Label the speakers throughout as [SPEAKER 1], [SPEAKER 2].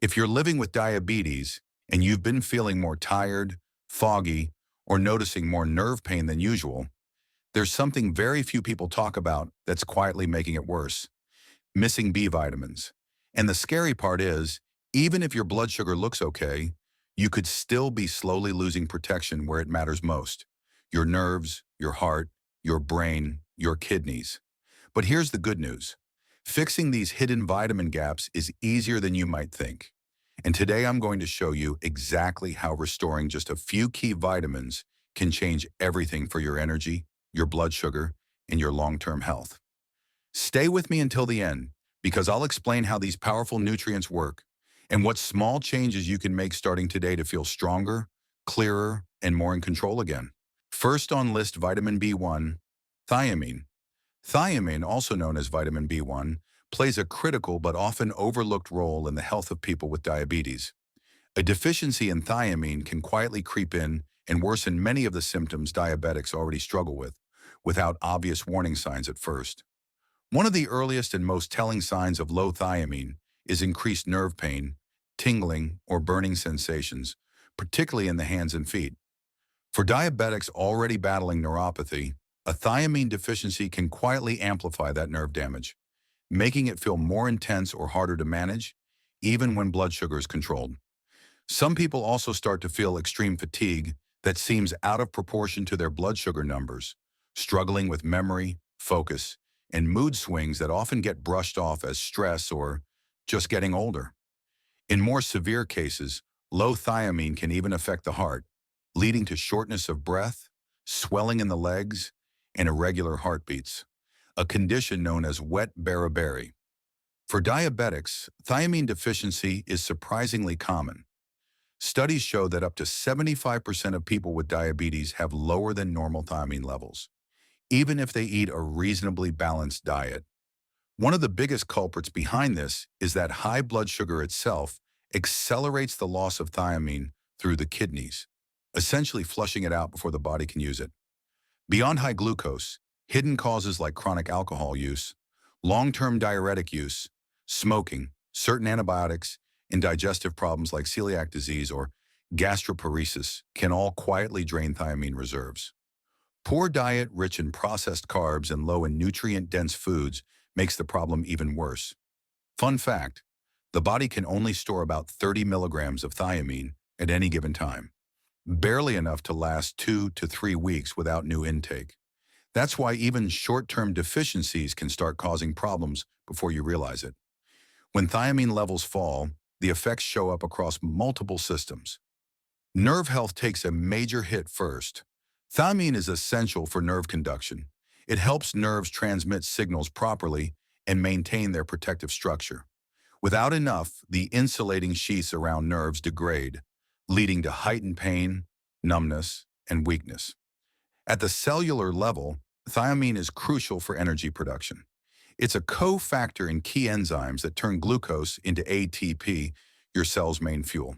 [SPEAKER 1] If you're living with diabetes and you've been feeling more tired, foggy, or noticing more nerve pain than usual, there's something very few people talk about that's quietly making it worse: missing B vitamins. And the scary part is, even if your blood sugar looks okay, you could still be slowly losing protection where it matters most: your nerves, your heart, your brain, your kidneys. But here's the good news. Fixing these hidden vitamin gaps is easier than you might think. And today I'm going to show you exactly how restoring just a few key vitamins can change everything for your energy, your blood sugar, and your long-term health. Stay with me until the end, because I'll explain how these powerful nutrients work and what small changes you can make starting today to feel stronger, clearer, and more in control again. First on list, vitamin B1, thiamine. Thiamine, also known as vitamin B1, plays a critical but often overlooked role in the health of people with diabetes. A deficiency in thiamine can quietly creep in and worsen many of the symptoms diabetics already struggle with, without obvious warning signs at first. One of the earliest and most telling signs of low thiamine is increased nerve pain, tingling, or burning sensations, particularly in the hands and feet. For diabetics already battling neuropathy, a thiamine deficiency can quietly amplify that nerve damage, making it feel more intense or harder to manage, even when blood sugar is controlled. Some people also start to feel extreme fatigue that seems out of proportion to their blood sugar numbers, struggling with memory, focus, and mood swings that often get brushed off as stress or just getting older. In more severe cases, low thiamine can even affect the heart, leading to shortness of breath, swelling in the legs, and irregular heartbeats, a condition known as wet beriberi. For diabetics, thiamine deficiency is surprisingly common. Studies show that up to 75% of people with diabetes have lower than normal thiamine levels, even if they eat a reasonably balanced diet. One of the biggest culprits behind this is that high blood sugar itself accelerates the loss of thiamine through the kidneys, essentially flushing it out before the body can use it. Beyond high glucose, hidden causes like chronic alcohol use, long-term diuretic use, smoking, certain antibiotics, and digestive problems like celiac disease or gastroparesis can all quietly drain thiamine reserves. Poor diet rich in processed carbs and low in nutrient-dense foods makes the problem even worse. Fun fact, the body can only store about 30 milligrams of thiamine at any given time, barely enough to last 2 to 3 weeks without new intake. That's why even short-term deficiencies can start causing problems before you realize it. When thiamine levels fall, the effects show up across multiple systems. Nerve health takes a major hit first. Thiamine is essential for nerve conduction. It helps nerves transmit signals properly and maintain their protective structure. Without enough, the insulating sheaths around nerves degrade, leading to heightened pain, numbness, and weakness. At the cellular level, thiamine is crucial for energy production. It's a cofactor in key enzymes that turn glucose into ATP, your cell's main fuel.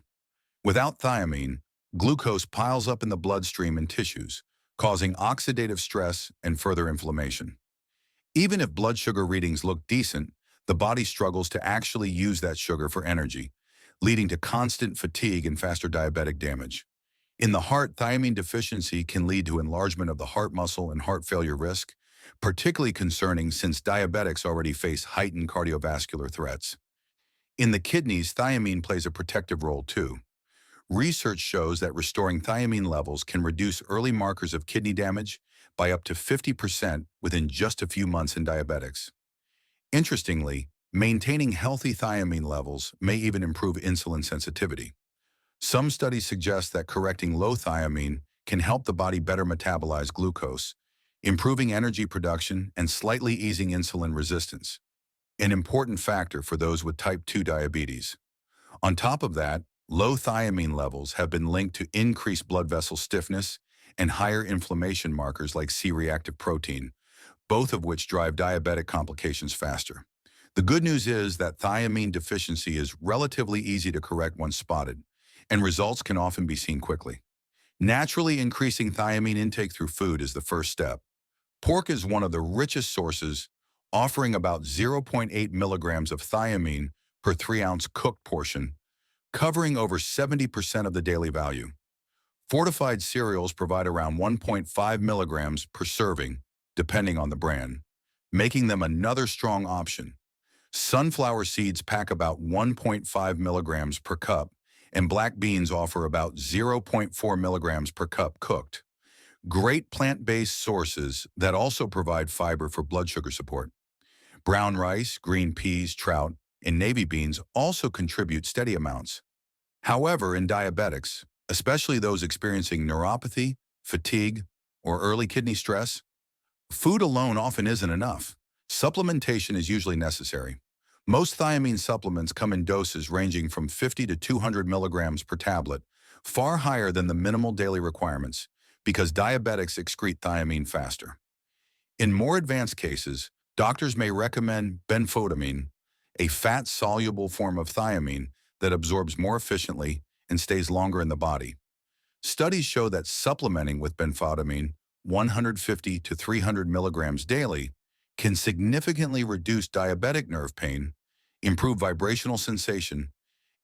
[SPEAKER 1] Without thiamine, glucose piles up in the bloodstream and tissues, causing oxidative stress and further inflammation. Even if blood sugar readings look decent, the body struggles to actually use that sugar for energy, leading to constant fatigue and faster diabetic damage. In the heart, thiamine deficiency can lead to enlargement of the heart muscle and heart failure risk, particularly concerning since diabetics already face heightened cardiovascular threats. In the kidneys, thiamine plays a protective role too. Research shows that restoring thiamine levels can reduce early markers of kidney damage by up to 50% within just a few months in diabetics. Interestingly, maintaining healthy thiamine levels may even improve insulin sensitivity. Some studies suggest that correcting low thiamine can help the body better metabolize glucose, improving energy production and slightly easing insulin resistance, an important factor for those with type 2 diabetes. On top of that, low thiamine levels have been linked to increased blood vessel stiffness and higher inflammation markers like C-reactive protein, both of which drive diabetic complications faster. The good news is that thiamine deficiency is relatively easy to correct once spotted, and results can often be seen quickly. Naturally increasing thiamine intake through food is the first step. Pork is one of the richest sources, offering about 0.8 milligrams of thiamine per 3-ounce cooked portion, covering over 70% of the daily value. Fortified cereals provide around 1.5 milligrams per serving, depending on the brand, making them another strong option. Sunflower seeds pack about 1.5 milligrams per cup, and black beans offer about 0.4 milligrams per cup cooked. Great plant-based sources that also provide fiber for blood sugar support. Brown rice, green peas, trout, and navy beans also contribute steady amounts. However, in diabetics, especially those experiencing neuropathy, fatigue, or early kidney stress, food alone often isn't enough. Supplementation is usually necessary. Most thiamine supplements come in doses ranging from 50 to 200 milligrams per tablet, far higher than the minimal daily requirements, because diabetics excrete thiamine faster. In more advanced cases, doctors may recommend benfotiamine, a fat-soluble form of thiamine that absorbs more efficiently and stays longer in the body. Studies show that supplementing with benfotiamine 150 to 300 milligrams daily can significantly reduce diabetic nerve pain, improve vibrational sensation,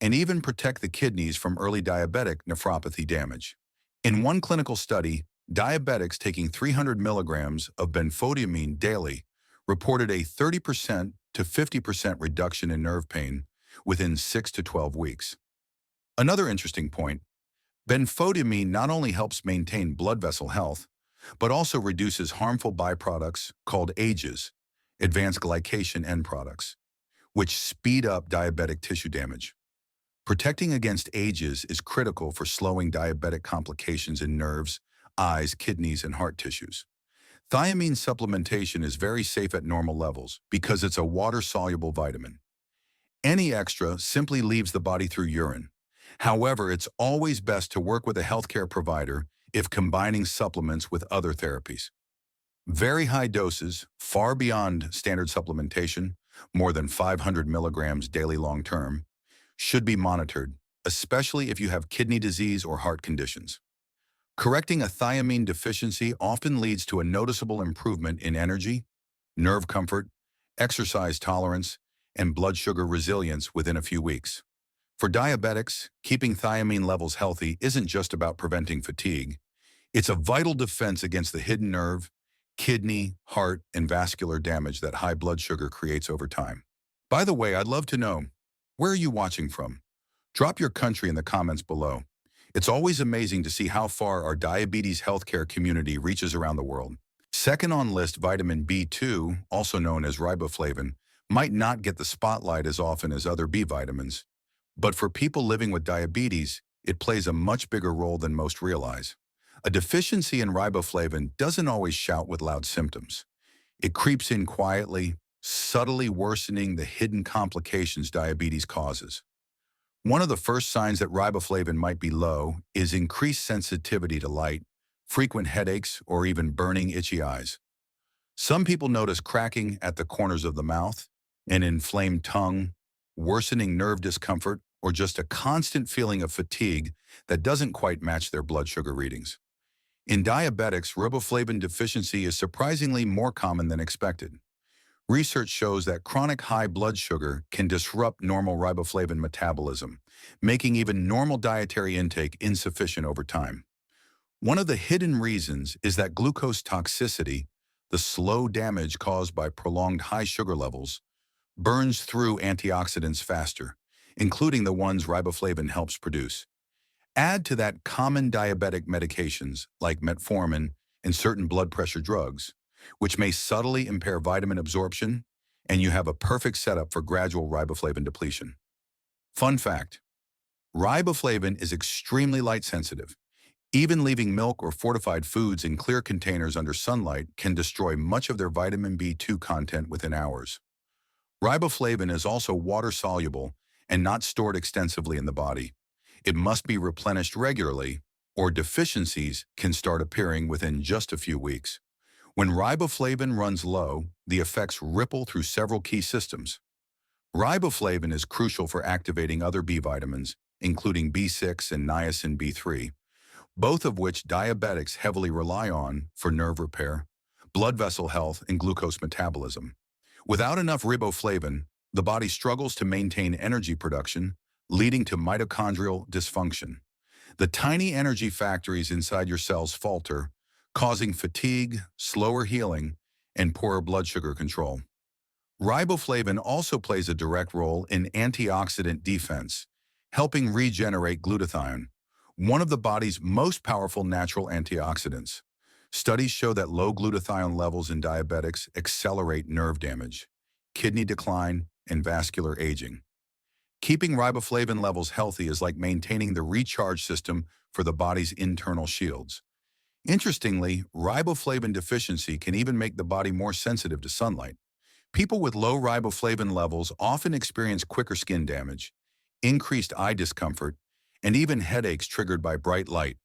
[SPEAKER 1] and even protect the kidneys from early diabetic nephropathy damage. In one clinical study, diabetics taking 300 milligrams of benfotiamine daily reported a 30% to 50% reduction in nerve pain within 6 to 12 weeks. Another interesting point, benfotiamine not only helps maintain blood vessel health, but also reduces harmful byproducts called AGEs, advanced glycation end products, which speed up diabetic tissue damage. Protecting against AGEs is critical for slowing diabetic complications in nerves, eyes, kidneys, and heart tissues. Thiamine supplementation is very safe at normal levels because it's a water-soluble vitamin. Any extra simply leaves the body through urine. However, it's always best to work with a healthcare provider if combining supplements with other therapies. Very high doses, far beyond standard supplementation, more than 500 milligrams daily long-term, should be monitored, especially if you have kidney disease or heart conditions. Correcting a thiamine deficiency often leads to a noticeable improvement in energy, nerve comfort, exercise tolerance, and blood sugar resilience within a few weeks. For diabetics, keeping thiamine levels healthy isn't just about preventing fatigue. It's a vital defense against the hidden nerve, kidney, heart, and vascular damage that high blood sugar creates over time. By the way, I'd love to know, where are you watching from? Drop your country in the comments below. It's always amazing to see how far our diabetes healthcare community reaches around the world. Second on list, vitamin B2, also known as riboflavin, might not get the spotlight as often as other B vitamins, but for people living with diabetes, it plays a much bigger role than most realize. A deficiency in riboflavin doesn't always shout with loud symptoms. It creeps in quietly, subtly worsening the hidden complications diabetes causes. One of the first signs that riboflavin might be low is increased sensitivity to light, frequent headaches, or even burning, itchy eyes. Some people notice cracking at the corners of the mouth, an inflamed tongue, worsening nerve discomfort, or just a constant feeling of fatigue that doesn't quite match their blood sugar readings. In diabetics, riboflavin deficiency is surprisingly more common than expected. Research shows that chronic high blood sugar can disrupt normal riboflavin metabolism, making even normal dietary intake insufficient over time. One of the hidden reasons is that glucose toxicity, the slow damage caused by prolonged high sugar levels, burns through antioxidants faster, including the ones riboflavin helps produce. Add to that common diabetic medications like metformin and certain blood pressure drugs, which may subtly impair vitamin absorption, and you have a perfect setup for gradual riboflavin depletion. Fun fact, riboflavin is extremely light sensitive. Even leaving milk or fortified foods in clear containers under sunlight can destroy much of their vitamin B2 content within hours. Riboflavin is also water-soluble and not stored extensively in the body. It must be replenished regularly, or deficiencies can start appearing within just a few weeks. When riboflavin runs low, the effects ripple through several key systems. Riboflavin is crucial for activating other B vitamins, including B6 and niacin B3, both of which diabetics heavily rely on for nerve repair, blood vessel health, and glucose metabolism. Without enough riboflavin, the body struggles to maintain energy production, leading to mitochondrial dysfunction. The tiny energy factories inside your cells falter, causing fatigue, slower healing, and poorer blood sugar control. Riboflavin also plays a direct role in antioxidant defense, helping regenerate glutathione, one of the body's most powerful natural antioxidants. Studies show that low glutathione levels in diabetics accelerate nerve damage, kidney decline, and vascular aging. Keeping riboflavin levels healthy is like maintaining the recharge system for the body's internal shields. Interestingly, riboflavin deficiency can even make the body more sensitive to sunlight. People with low riboflavin levels often experience quicker skin damage, increased eye discomfort, and even headaches triggered by bright light,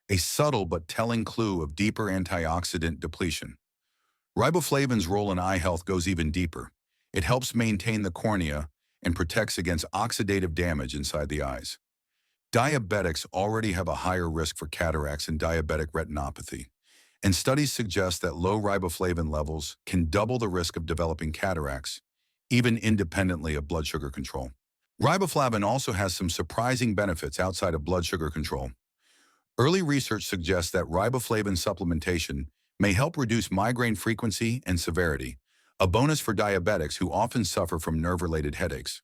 [SPEAKER 1] a subtle but telling clue of deeper antioxidant depletion. Riboflavin's role in eye health goes even deeper. It helps maintain the cornea and protects against oxidative damage inside the eyes. Diabetics already have a higher risk for cataracts and diabetic retinopathy, and studies suggest that low riboflavin levels can double the risk of developing cataracts, even independently of blood sugar control. Riboflavin also has some surprising benefits outside of blood sugar control. Early research suggests that riboflavin supplementation may help reduce migraine frequency and severity, a bonus for diabetics who often suffer from nerve-related headaches.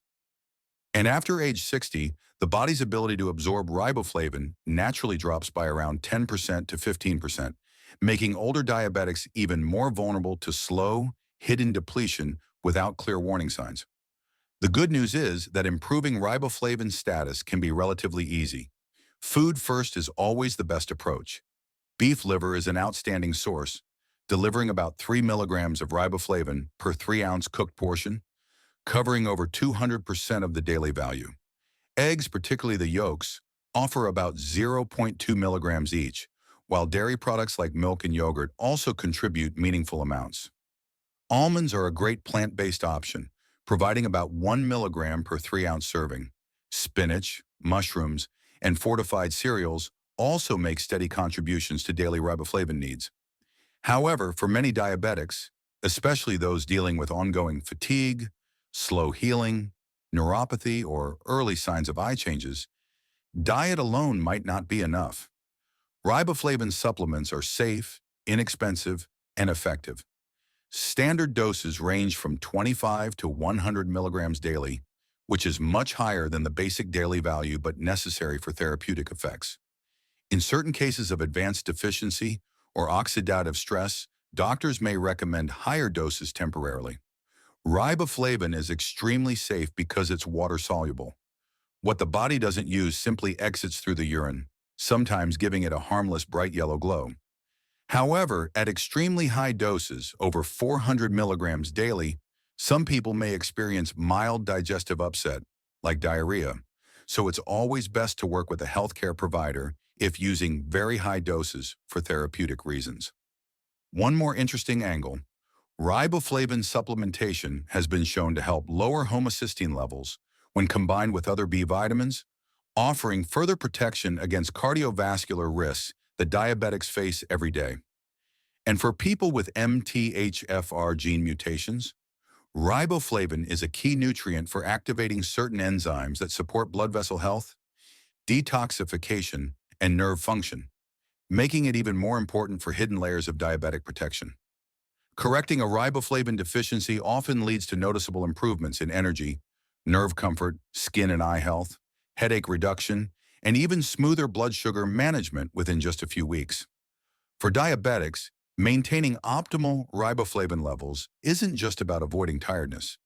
[SPEAKER 1] And after age 60, the body's ability to absorb riboflavin naturally drops by around 10% to 15%, making older diabetics even more vulnerable to slow, hidden depletion without clear warning signs. The good news is that improving riboflavin status can be relatively easy. Food first is always the best approach. Beef liver is an outstanding source, delivering about 3 milligrams of riboflavin per 3-ounce cooked portion, covering over 200% of the daily value. Eggs, particularly the yolks, offer about 0.2 milligrams each, while dairy products like milk and yogurt also contribute meaningful amounts. Almonds are a great plant-based option, providing about 1 milligram per 3-ounce serving. Spinach, mushrooms, and fortified cereals also make steady contributions to daily riboflavin needs. However, for many diabetics, especially those dealing with ongoing fatigue, slow healing, neuropathy, or early signs of eye changes, diet alone might not be enough. Riboflavin supplements are safe, inexpensive, and effective. Standard doses range from 25 to 100 milligrams daily, which is much higher than the basic daily value but necessary for therapeutic effects. In certain cases of advanced deficiency or oxidative stress, doctors may recommend higher doses temporarily. Riboflavin is extremely safe because it's water-soluble. What the body doesn't use simply exits through the urine, sometimes giving it a harmless bright yellow glow. However, at extremely high doses, over 400 milligrams daily, some people may experience mild digestive upset, like diarrhea, so it's always best to work with a healthcare provider if using very high doses for therapeutic reasons. One more interesting angle: riboflavin supplementation has been shown to help lower homocysteine levels when combined with other B vitamins, offering further protection against cardiovascular risks that diabetics face every day. And for people with MTHFR gene mutations, riboflavin is a key nutrient for activating certain enzymes that support blood vessel health, detoxification, and nerve function, making it even more important for hidden layers of diabetic protection. Correcting a riboflavin deficiency often leads to noticeable improvements in energy, nerve comfort, skin and eye health, headache reduction, and even smoother blood sugar management within just a few weeks. For diabetics, maintaining optimal riboflavin levels isn't just about avoiding tiredness.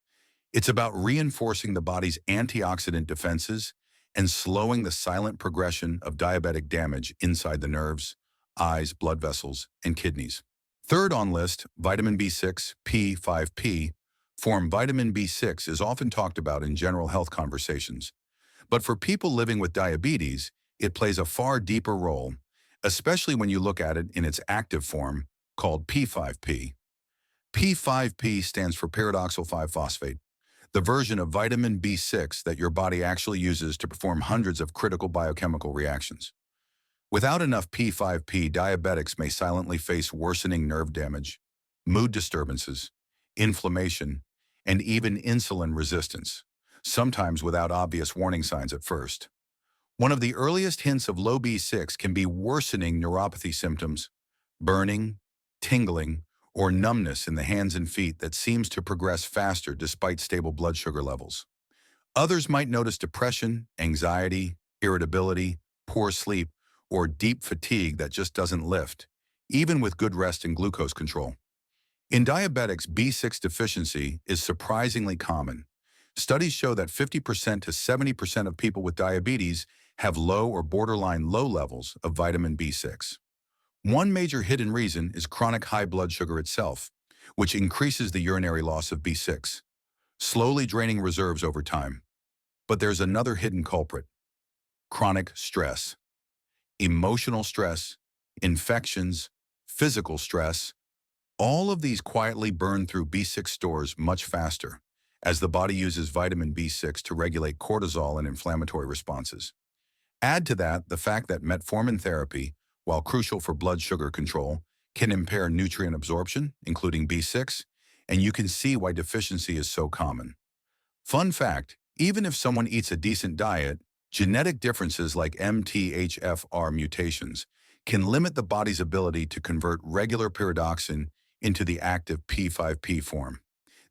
[SPEAKER 1] It's about reinforcing the body's antioxidant defenses and slowing the silent progression of diabetic damage inside the nerves, eyes, blood vessels, and kidneys. Third on list, vitamin B6, P5P. Form vitamin B6 is often talked about in general health conversations. But for people living with diabetes, it plays a far deeper role, especially when you look at it in its active form, called P5P. P5P stands for pyridoxal 5-phosphate, the version of vitamin B6 that your body actually uses to perform hundreds of critical biochemical reactions. Without enough P5P, diabetics may silently face worsening nerve damage, mood disturbances, inflammation, and even insulin resistance. sometimes without obvious warning signs at first. One of the earliest hints of low B6 can be worsening neuropathy symptoms, burning, tingling, or numbness in the hands and feet that seems to progress faster despite stable blood sugar levels. Others might notice depression, anxiety, irritability, poor sleep, or deep fatigue that just doesn't lift, even with good rest and glucose control. In diabetics, B6 deficiency is surprisingly common. Studies show that 50% to 70% of people with diabetes have low or borderline low levels of vitamin B6. One major hidden reason is chronic high blood sugar itself, which increases the urinary loss of B6, slowly draining reserves over time. But there's another hidden culprit: chronic stress. Emotional stress, infections, physical stress, all of these quietly burn through B6 stores much faster, as the body uses vitamin B6 to regulate cortisol and inflammatory responses. Add to that the fact that metformin therapy, while crucial for blood sugar control, can impair nutrient absorption, including B6, and you can see why deficiency is so common. Fun fact, even if someone eats a decent diet, genetic differences like MTHFR mutations can limit the body's ability to convert regular pyridoxine into the active P5P form.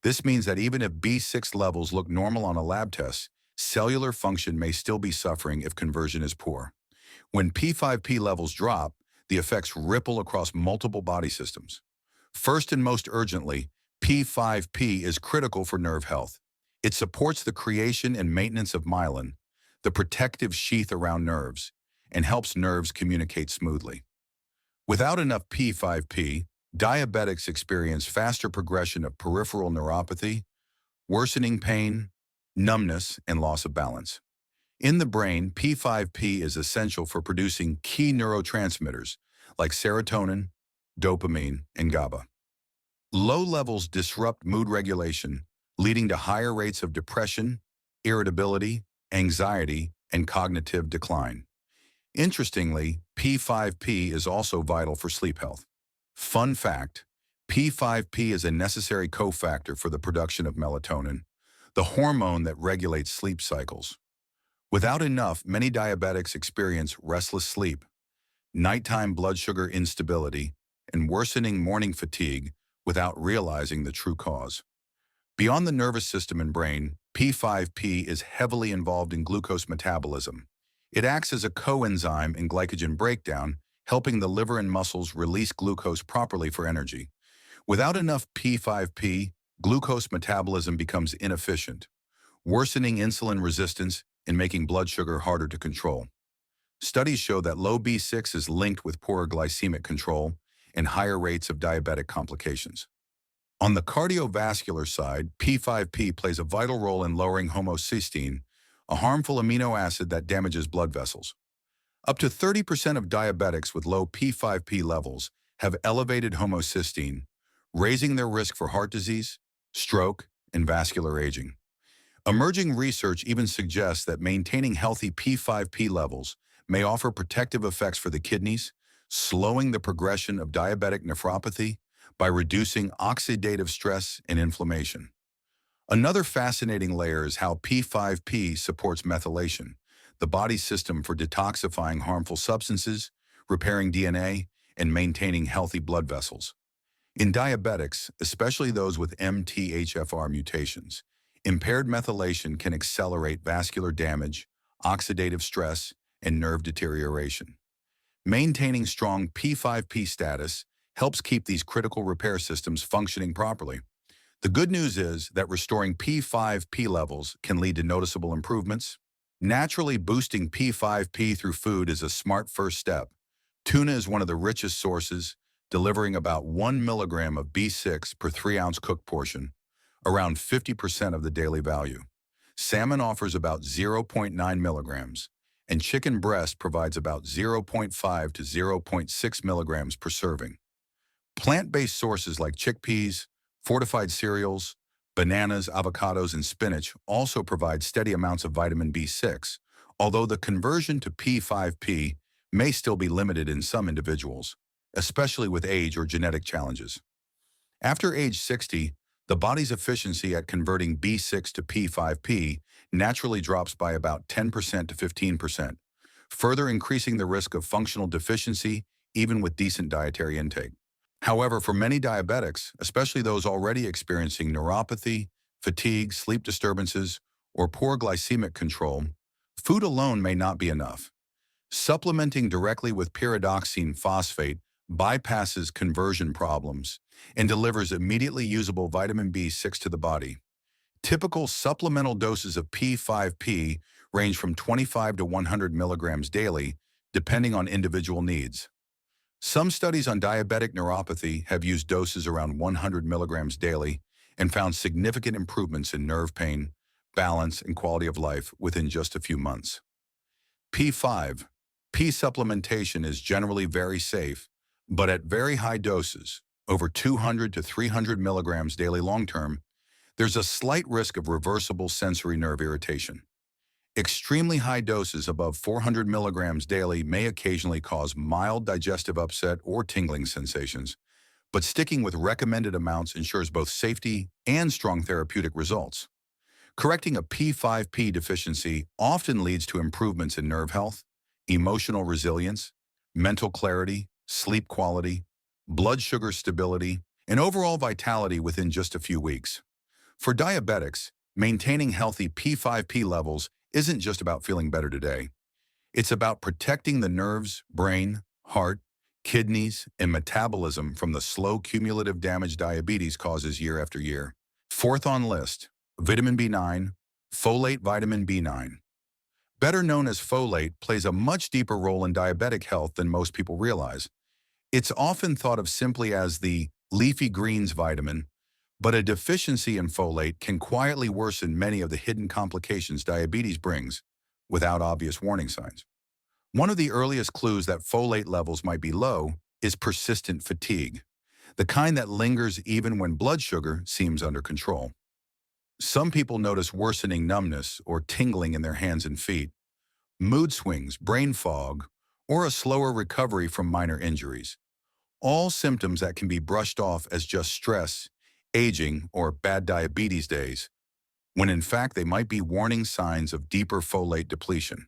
[SPEAKER 1] This means that even if B6 levels look normal on a lab test, cellular function may still be suffering if conversion is poor. When P5P levels drop, the effects ripple across multiple body systems. First and most urgently, P5P is critical for nerve health. It supports the creation and maintenance of myelin, the protective sheath around nerves, and helps nerves communicate smoothly. Without enough P5P, diabetics experience faster progression of peripheral neuropathy, worsening pain, numbness, and loss of balance. In the brain, P5P is essential for producing key neurotransmitters like serotonin, dopamine, and GABA. Low levels disrupt mood regulation, leading to higher rates of depression, irritability, anxiety, and cognitive decline. Interestingly, P5P is also vital for sleep health. Fun fact, P5P is a necessary cofactor for the production of melatonin, the hormone that regulates sleep cycles. Without enough, many diabetics experience restless sleep, nighttime blood sugar instability, and worsening morning fatigue without realizing the true cause. Beyond the nervous system and brain, P5P is heavily involved in glucose metabolism. It acts as a coenzyme in glycogen breakdown, helping the liver and muscles release glucose properly for energy. Without enough P5P, glucose metabolism becomes inefficient, worsening insulin resistance and making blood sugar harder to control. Studies show that low B6 is linked with poorer glycemic control and higher rates of diabetic complications. On the cardiovascular side, P5P plays a vital role in lowering homocysteine, a harmful amino acid that damages blood vessels. Up to 30% of diabetics with low P5P levels have elevated homocysteine, raising their risk for heart disease, stroke, and vascular aging. Emerging research even suggests that maintaining healthy P5P levels may offer protective effects for the kidneys, slowing the progression of diabetic nephropathy by reducing oxidative stress and inflammation. Another fascinating layer is how P5P supports methylation, the body's system for detoxifying harmful substances, repairing DNA, and maintaining healthy blood vessels. In diabetics, especially those with MTHFR mutations, impaired methylation can accelerate vascular damage, oxidative stress, and nerve deterioration. Maintaining strong P5P status helps keep these critical repair systems functioning properly. The good news is that restoring P5P levels can lead to noticeable improvements. Naturally boosting P5P through food is a smart first step. Tuna is one of the richest sources, delivering about 1 milligram of B6 per 3-ounce cooked portion, around 50% of the daily value. Salmon offers about 0.9 milligrams, and chicken breast provides about 0.5 to 0.6 milligrams per serving. Plant-based sources like chickpeas, fortified cereals, bananas, avocados, and spinach also provide steady amounts of vitamin B6, although the conversion to P5P may still be limited in some individuals, especially with age or genetic challenges. After age 60, The body's efficiency at converting B6 to P5P naturally drops by about 10% to 15%, further increasing the risk of functional deficiency even with decent dietary intake. However, for many diabetics, especially those already experiencing neuropathy, fatigue, sleep disturbances, or poor glycemic control, food alone may not be enough. Supplementing directly with pyridoxine phosphate bypasses conversion problems and delivers immediately usable vitamin B6 to the body. Typical supplemental doses of P5P range from 25 to 100 milligrams daily, depending on individual needs. Some studies on diabetic neuropathy have used doses around 100 milligrams daily and found significant improvements in nerve pain, balance, and quality of life within just a few months. P5. P supplementation is generally very safe, but at very high doses, over 200 to 300 milligrams daily long-term, there's a slight risk of reversible sensory nerve irritation. Extremely high doses above 400 milligrams daily may occasionally cause mild digestive upset or tingling sensations, but sticking with recommended amounts ensures both safety and strong therapeutic results. Correcting a P5P deficiency often leads to improvements in nerve health, emotional resilience, mental clarity, sleep quality, blood sugar stability, and overall vitality within just a few weeks. For diabetics, maintaining healthy P5P levels isn't just about feeling better today. It's about protecting the nerves, brain, heart, kidneys, and metabolism from the slow cumulative damage diabetes causes year after year. Fourth on list, vitamin B9, folate vitamin B9. Better known as folate, plays a much deeper role in diabetic health than most people realize. It's often thought of simply as the leafy greens vitamin, but a deficiency in folate can quietly worsen many of the hidden complications diabetes brings without obvious warning signs. One of the earliest clues that folate levels might be low is persistent fatigue, the kind that lingers even when blood sugar seems under control. Some people notice worsening numbness or tingling in their hands and feet, mood swings, brain fog, or a slower recovery from minor injuries. All symptoms that can be brushed off as just stress, aging, or bad diabetes days, when in fact they might be warning signs of deeper folate depletion.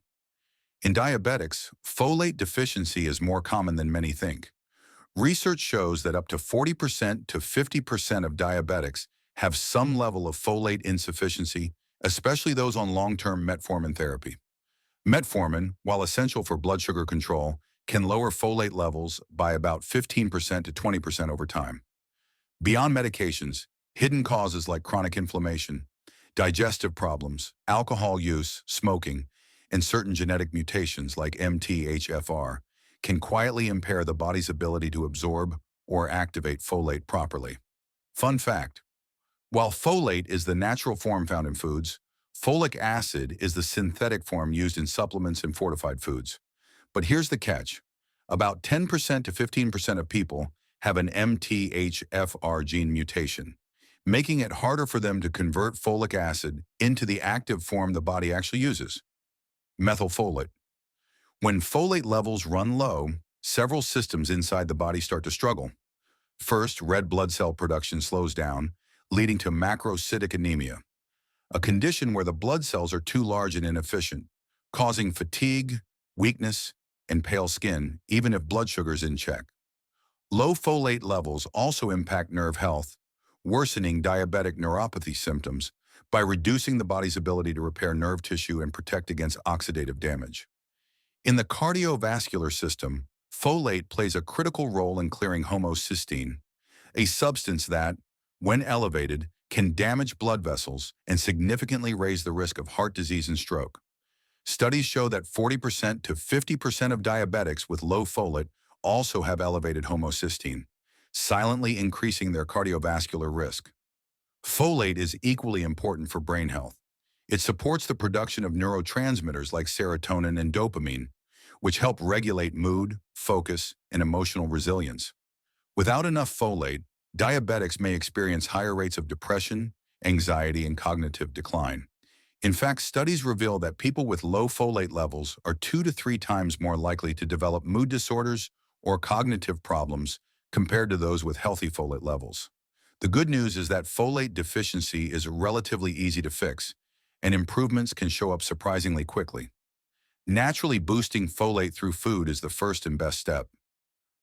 [SPEAKER 1] In diabetics, folate deficiency is more common than many think. Research shows that up to 40% to 50% of diabetics have some level of folate insufficiency, especially those on long-term metformin therapy. Metformin, while essential for blood sugar control, can lower folate levels by about 15% to 20% over time. Beyond medications, hidden causes like chronic inflammation, digestive problems, alcohol use, smoking, and certain genetic mutations like MTHFR can quietly impair the body's ability to absorb or activate folate properly. Fun fact: while folate is the natural form found in foods, folic acid is the synthetic form used in supplements and fortified foods. But here's the catch: about 10% to 15% of people have an MTHFR gene mutation, making it harder for them to convert folic acid into the active form the body actually uses, methylfolate. When folate levels run low, several systems inside the body start to struggle. First, red blood cell production slows down, leading to macrocytic anemia, a condition where the blood cells are too large and inefficient, causing fatigue, weakness, and pale skin, even if blood sugar is in check. Low folate levels also impact nerve health, worsening diabetic neuropathy symptoms by reducing the body's ability to repair nerve tissue and protect against oxidative damage. In the cardiovascular system, folate plays a critical role in clearing homocysteine, a substance that, when elevated, can damage blood vessels and significantly raise the risk of heart disease and stroke. Studies show that 40% to 50% of diabetics with low folate also have elevated homocysteine, silently increasing their cardiovascular risk. Folate is equally important for brain health. It supports the production of neurotransmitters like serotonin and dopamine, which help regulate mood, focus, and emotional resilience. Without enough folate, diabetics may experience higher rates of depression, anxiety, and cognitive decline. In fact, studies reveal that people with low folate levels are 2 to 3 times more likely to develop mood disorders or cognitive problems compared to those with healthy folate levels. The good news is that folate deficiency is relatively easy to fix, and improvements can show up surprisingly quickly. Naturally boosting folate through food is the first and best step.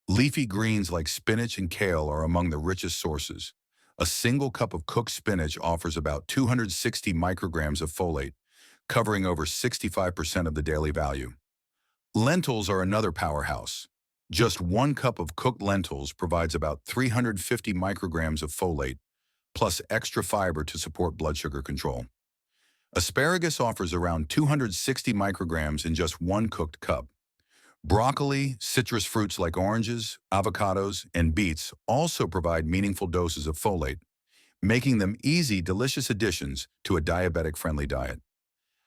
[SPEAKER 1] Leafy greens like spinach and kale are among the richest sources. A single cup of cooked spinach offers about 260 micrograms of folate, covering over 65% of the daily value. Lentils are another powerhouse. Just 1 cup of cooked lentils provides about 350 micrograms of folate, plus extra fiber to support blood sugar control. Asparagus offers around 260 micrograms in just 1 cooked cup. Broccoli, citrus fruits like oranges, avocados, and beets also provide meaningful doses of folate, making them easy, delicious additions to a diabetic-friendly diet.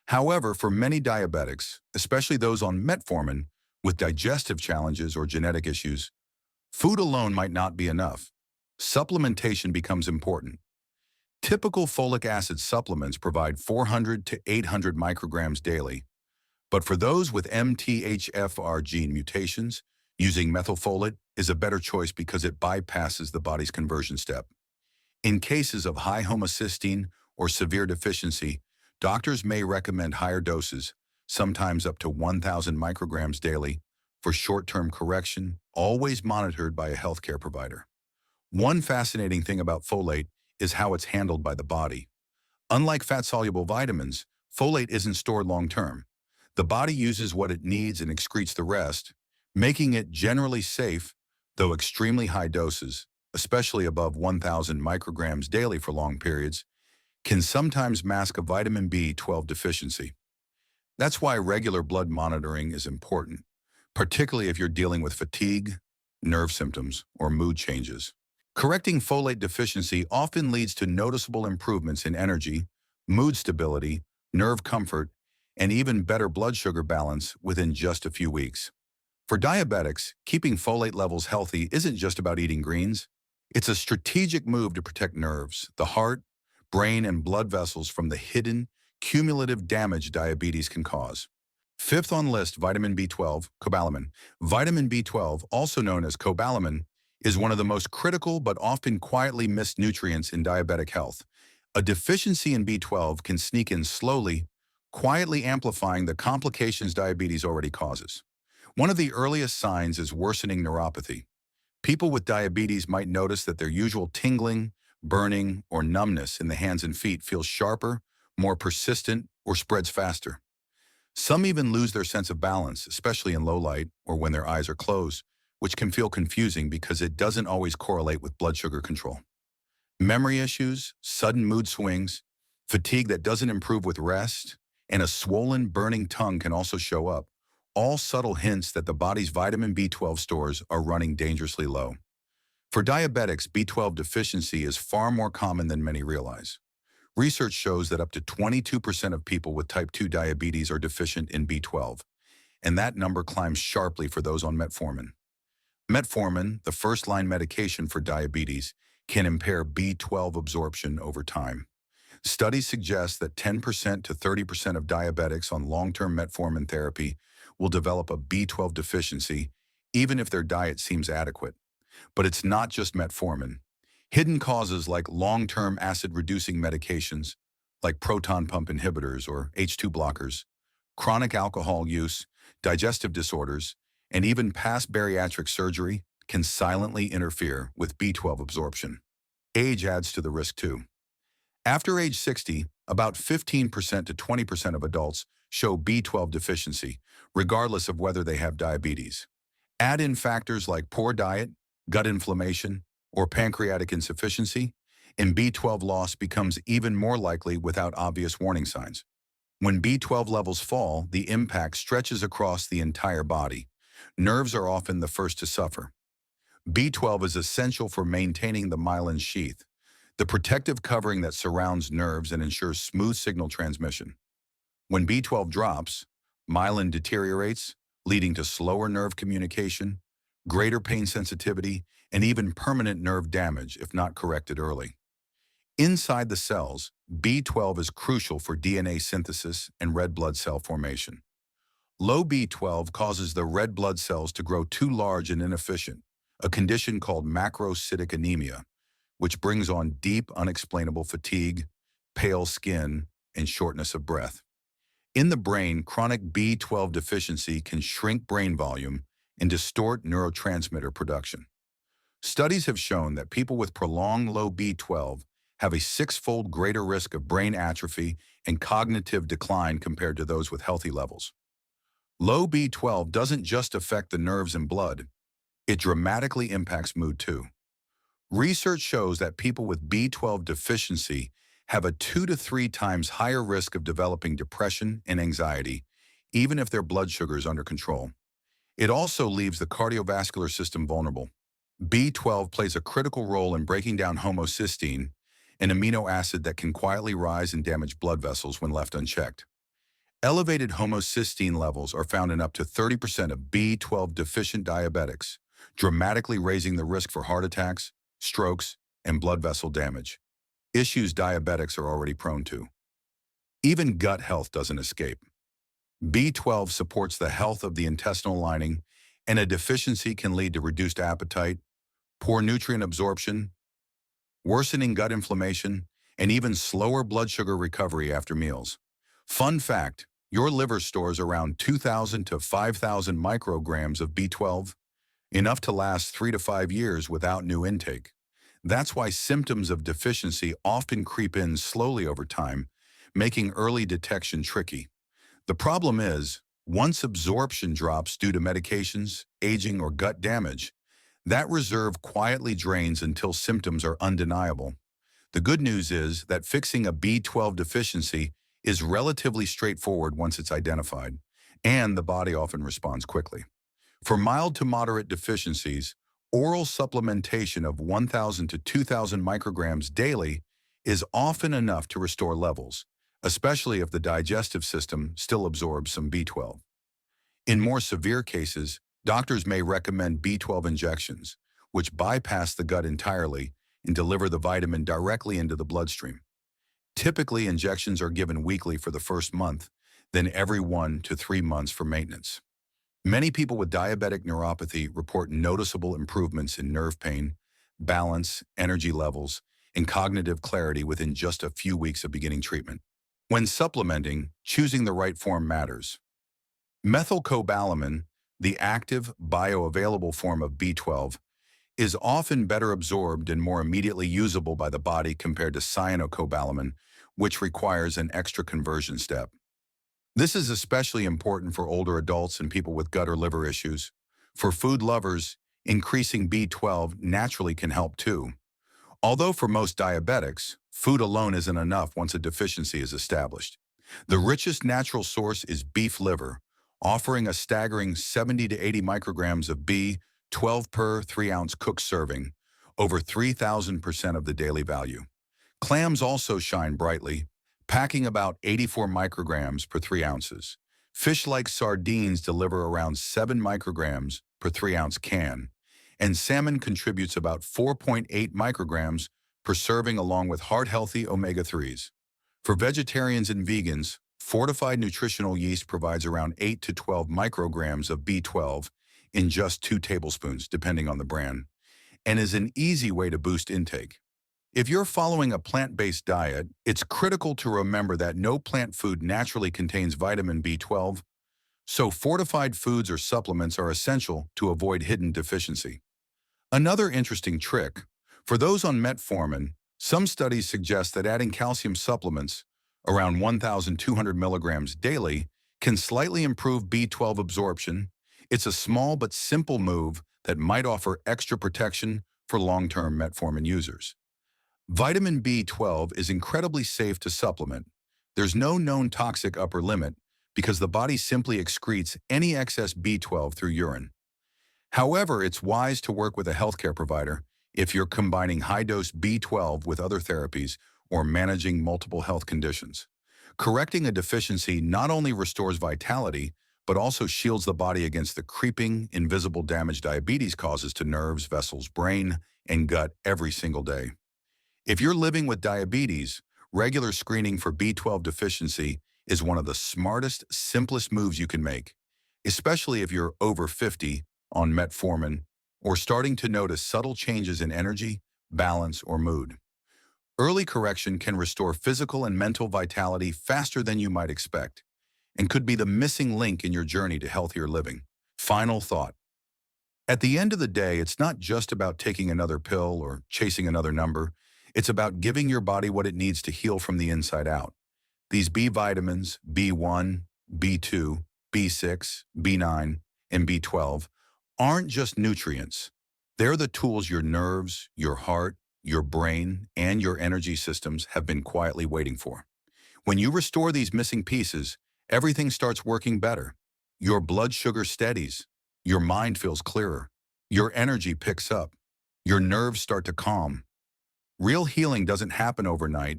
[SPEAKER 1] However, for many diabetics, especially those on metformin with digestive challenges or genetic issues, food alone might not be enough. Supplementation becomes important. Typical folic acid supplements provide 400 to 800 micrograms daily, but for those with MTHFR gene mutations, using methylfolate is a better choice because it bypasses the body's conversion step. In cases of high homocysteine or severe deficiency, doctors may recommend higher doses, sometimes up to 1,000 micrograms daily, for short-term correction, always monitored by a healthcare provider. One fascinating thing about folate is how it's handled by the body. Unlike fat-soluble vitamins, folate isn't stored long-term. The body uses what it needs and excretes the rest, making it generally safe, though extremely high doses, especially above 1,000 micrograms daily for long periods, can sometimes mask a vitamin B12 deficiency. That's why regular blood monitoring is important, particularly if you're dealing with fatigue, nerve symptoms, or mood changes. Correcting folate deficiency often leads to noticeable improvements in energy, mood stability, nerve comfort, and even better blood sugar balance within just a few weeks. For diabetics, keeping folate levels healthy isn't just about eating greens. It's a strategic move to protect nerves, the heart, brain, and blood vessels from the hidden, cumulative damage diabetes can cause. Fifth on list, vitamin B12, cobalamin. Vitamin B12, also known as cobalamin, is one of the most critical but often quietly missed nutrients in diabetic health. A deficiency in B12 can sneak in slowly, quietly amplifying the complications diabetes already causes. One of the earliest signs is worsening neuropathy. People with diabetes might notice that their usual tingling, burning, or numbness in the hands and feet feels sharper, more persistent, or spreads faster. Some even lose their sense of balance, especially in low light or when their eyes are closed, which can feel confusing because it doesn't always correlate with blood sugar control. Memory issues, sudden mood swings, fatigue that doesn't improve with rest, and a swollen, burning tongue can also show up, all subtle hints that the body's vitamin B12 stores are running dangerously low. For diabetics, B12 deficiency is far more common than many realize. Research shows that up to 22% of people with type 2 diabetes are deficient in B12, and that number climbs sharply for those on metformin. Metformin, the first-line medication for diabetes, can impair B12 absorption over time. Studies suggest that 10% to 30% of diabetics on long-term metformin therapy will develop a B12 deficiency, even if their diet seems adequate. But it's not just metformin. Hidden causes like long-term acid-reducing medications, like proton pump inhibitors or H2 blockers, chronic alcohol use, digestive disorders, and even past bariatric surgery can silently interfere with B12 absorption. Age adds to the risk too. After age 60, about 15% to 20% of adults show B12 deficiency, regardless of whether they have diabetes. Add in factors like poor diet, gut inflammation, or pancreatic insufficiency, and B12 loss becomes even more likely without obvious warning signs. When B12 levels fall, the impact stretches across the entire body. Nerves are often the first to suffer. B12 is essential for maintaining the myelin sheath, the protective covering that surrounds nerves and ensures smooth signal transmission. When B12 drops, myelin deteriorates, leading to slower nerve communication, greater pain sensitivity, and even permanent nerve damage if not corrected early. Inside the cells, B12 is crucial for DNA synthesis and red blood cell formation. Low B12 causes the red blood cells to grow too large and inefficient, a condition called macrocytic anemia, which brings on deep, unexplainable fatigue, pale skin, and shortness of breath. In the brain, chronic B12 deficiency can shrink brain volume and distort neurotransmitter production. Studies have shown that people with prolonged low B12 have a six-fold greater risk of brain atrophy and cognitive decline compared to those with healthy levels. Low B12 doesn't just affect the nerves and blood, it dramatically impacts mood too. Research shows that people with B12 deficiency have a 2 to 3 times higher risk of developing depression and anxiety, even if their blood sugar is under control. It also leaves the cardiovascular system vulnerable. B12 plays a critical role in breaking down homocysteine, an amino acid that can quietly rise and damage blood vessels when left unchecked. Elevated homocysteine levels are found in up to 30% of B12 deficient diabetics, dramatically raising the risk for heart attacks, strokes, and blood vessel damage, issues diabetics are already prone to. Even gut health doesn't escape. B12 supports the health of the intestinal lining, and a deficiency can lead to reduced appetite, poor nutrient absorption, worsening gut inflammation, and even slower blood sugar recovery after meals. Fun fact, your liver stores around 2,000 to 5,000 micrograms of B12, enough to last 3 to 5 years without new intake. That's why symptoms of deficiency often creep in slowly over time, making early detection tricky. The problem is, once absorption drops due to medications, aging, or gut damage, that reserve quietly drains until symptoms are undeniable. The good news is that fixing a B12 deficiency is relatively straightforward once it's identified, and the body often responds quickly. For mild to moderate deficiencies, oral supplementation of 1,000 to 2,000 micrograms daily is often enough to restore levels, especially if the digestive system still absorbs some B12. In more severe cases, doctors may recommend B12 injections, which bypass the gut entirely and deliver the vitamin directly into the bloodstream. Typically, injections are given weekly for the first month, then every 1 to 3 months for maintenance. Many people with diabetic neuropathy report noticeable improvements in nerve pain, balance, energy levels, and cognitive clarity within just a few weeks of beginning treatment. When supplementing, choosing the right form matters. Methylcobalamin, the active, bioavailable form of B12, is often better absorbed and more immediately usable by the body compared to cyanocobalamin, which requires an extra conversion step. This is especially important for older adults and people with gut or liver issues. For food lovers, increasing B12 naturally can help too. Although for most diabetics, food alone isn't enough once a deficiency is established. The richest natural source is beef liver, offering a staggering 70 to 80 micrograms of B12 per 3-ounce cooked serving, over 3,000% of the daily value. Clams also shine brightly, packing about 84 micrograms per 3 ounces. Fish like sardines deliver around 7 micrograms per 3-ounce can, and salmon contributes about 4.8 micrograms per serving along with heart-healthy omega-3s. For vegetarians and vegans, fortified nutritional yeast provides around 8 to 12 micrograms of B12 in just 2 tablespoons, depending on the brand, and is an easy way to boost intake. If you're following a plant-based diet, it's critical to remember that no plant food naturally contains vitamin B12, so fortified foods or supplements are essential to avoid hidden deficiency. Another interesting trick, for those on metformin, some studies suggest that adding calcium supplements, around 1,200 milligrams daily, can slightly improve B12 absorption. It's a small but simple move that might offer extra protection for long-term metformin users. Vitamin B12 is incredibly safe to supplement. There's no known toxic upper limit because the body simply excretes any excess B12 through urine. However, it's wise to work with a healthcare provider if you're combining high-dose B12 with other therapies or managing multiple health conditions. Correcting a deficiency not only restores vitality, but also shields the body against the creeping, invisible damage diabetes causes to nerves, vessels, brain, and gut every single day. If you're living with diabetes, regular screening for B12 deficiency is one of the smartest, simplest moves you can make, especially if you're over 50 on metformin or starting to notice subtle changes in energy, balance, or mood. Early correction can restore physical and mental vitality faster than you might expect, and could be the missing link in your journey to healthier living. Final thought. At the end of the day, it's not just about taking another pill or chasing another number. It's about giving your body what it needs to heal from the inside out. These B vitamins, B1, B2, B6, B9, and B12, aren't just nutrients. They're the tools your nerves, your heart, your brain, and your energy systems have been quietly waiting for. When you restore these missing pieces, everything starts working better. Your blood sugar steadies, your mind feels clearer, your energy picks up, your nerves start to calm. Real healing doesn't happen overnight,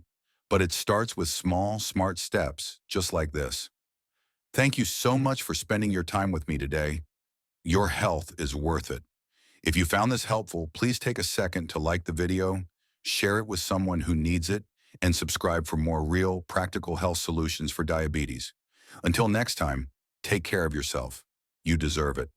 [SPEAKER 1] but it starts with small, smart steps, just like this. Thank you so much for spending your time with me today. Your health is worth it. If you found this helpful, please take a second to like the video, share it with someone who needs it, and subscribe for more real, practical health solutions for diabetes. Until next time, take care of yourself. You deserve it.